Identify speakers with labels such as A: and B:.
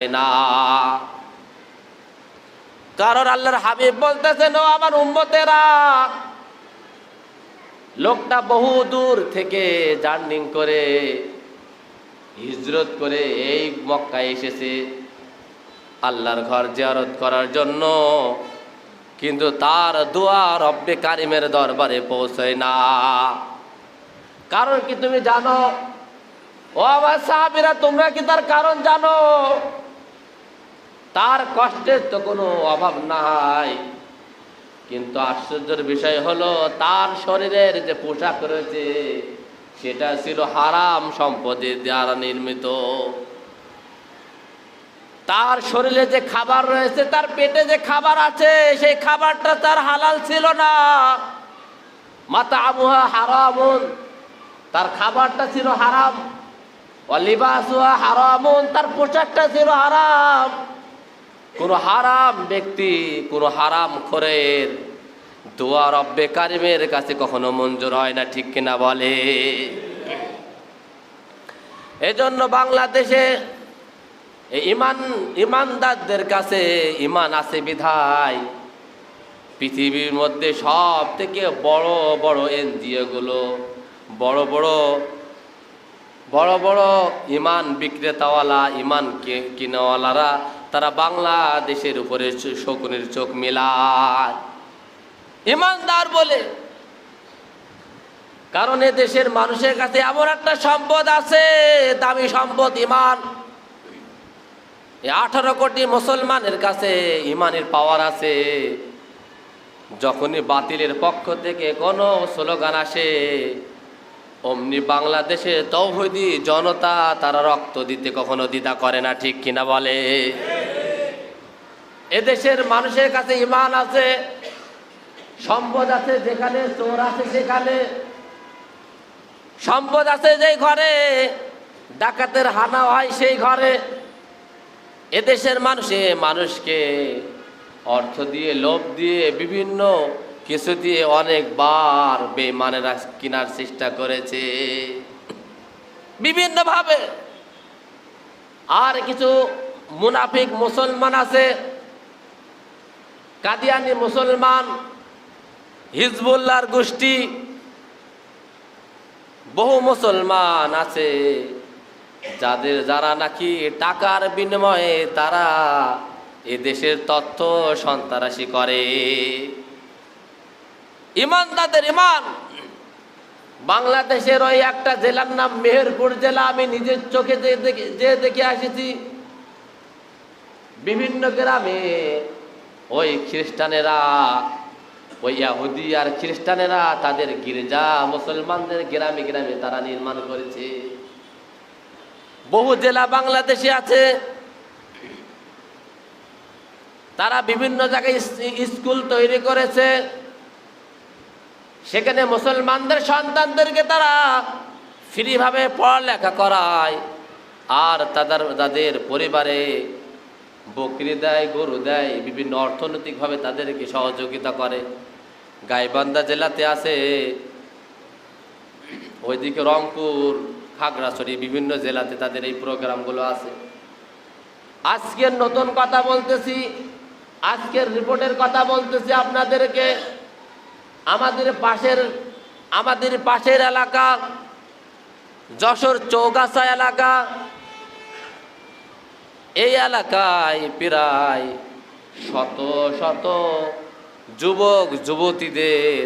A: না। কারণ আল্লাহর হাবিব বলতেছেন, ও আমার উম্মতেরা, লোকটা বহু দূর থেকে জার্নিং করে হিজরত করে এই মক্কায় এসেছে আল্লাহর ঘর জিয়ারত করার জন্য, কিন্তু তার দোয়া রব্বে কারিমের দরবারে পৌঁছয় না। কারণ কি তুমি জানো? ও আমার সাহাবীরা, তোমরা কি তার কারণ জানো? তার কষ্টের তো কোনো অভাব নাই, কিন্তু আশ্চর্যের বিষয় হলো তার শরীরের যে পোশাক রয়েছে সেটা ছিল হারাম সম্পদের দ্বারা নির্মিত। তার শরীরে যে খাবার রয়েছে, তার পেটে যে খাবার আছে, সেই খাবারটা তার হালাল ছিল না। মাতামুহা হারামুন, তার খাবারটা ছিল হারাম। ওয়া লিবাসুহা হারামুন, তার পোশাকটা ছিল হারাম। কোন হারাম ব্যক্তি, কোন হারাম খোরের দোয়া রব্বে কারিমের কাছে কখনো মঞ্জুর হয় না, ঠিক কিনা বলে? এজন্য বাংলাদেশে ইমানদারদের কাছে ইমান আছে বিধায় পৃথিবীর মধ্যে সব থেকে বড় বড় এনজিও গুলো, বড় বড় ইমান বিক্রেতাওয়ালা, ইমান কিনাওয়ালারা, তারা বাংলাদেশের উপরে শকুনের চোখ মেলায় ইমানদার বলে। কারণ এ দেশের মানুষের কাছে এমন একটা সম্পদ আছে, দামি সম্পদ, ইমান। 18 কোটি মুসলমানের কাছে ইমানের পাওয়ার আছে। যখনই বাতিলের পক্ষ থেকে কোনো স্লোগান আসে, অমনি বাংলাদেশে তৌহিদি জনতা তারা রক্ত দিতে কখনো দ্বিধা করে না, ঠিক কিনা বলে? এদেশের মানুষের কাছে ইমান আছে, সম্পদ আছে, যেখানে চোর আছে সেখানে সম্পদ আছে, যেই ঘরে ডাকাতের হানা হয় সেই ঘরে। এদেশের মানুষকে অর্থ দিয়ে, লোভ দিয়ে, বিভিন্ন কিছু দিয়ে অনেকবার বেঈমানেরা কেনার চেষ্টা করেছে বিভিন্নভাবে। আর কিছু মুনাফিক মুসলমান আছে, কাদিয়ানি মুসলমান, হিজবুল্লাহর গোষ্ঠী, বহু মুসলমান আছে যারা নাকি টাকার বিনিময়ে তারা এ দেশের তথ্য সন্ত্রাসী করে। ইমানদারদের ইমান। বাংলাদেশের ওই একটা জেলার নাম মেহেরপুর জেলা, আমি নিজের চোখে যে দেখে আসেছি। বিভিন্ন গ্রামে ওই খ্রিস্টানেরা, ওই ইহুদি আর খ্রিস্টানেরা তাদের গির্জা মুসলমানদের গ্রামে গ্রামে তারা নির্মাণ করেছে। বহু জেলা বাংলাদেশে আছে, তারা বিভিন্ন জায়গায় স্কুল তৈরি করেছে। সেখানে মুসলমানদের সন্তানদেরকে তারা ফ্রিভাবে পড়ালেখা করায়, আর তাদের পরিবারে বকরি দেয়, গরু দেয়, বিভিন্ন অর্থনৈতিকভাবে তাদেরকে সহযোগিতা করে। গাইবান্ধা জেলাতে আছে, ওইদিকে রংপুর, খাগড়াছড়ি, বিভিন্ন জেলাতে তাদের এই প্রোগ্রামগুলো আছে। আজকের নতুন কথা বলতেছি, আজকের রিপোর্টের কথা বলতেছি আপনাদেরকে। আমাদের পাশের এলাকা যশোর চৌগাছা এলাকা, এই এলাকায় প্রায় শত শত যুবক যুবতীদের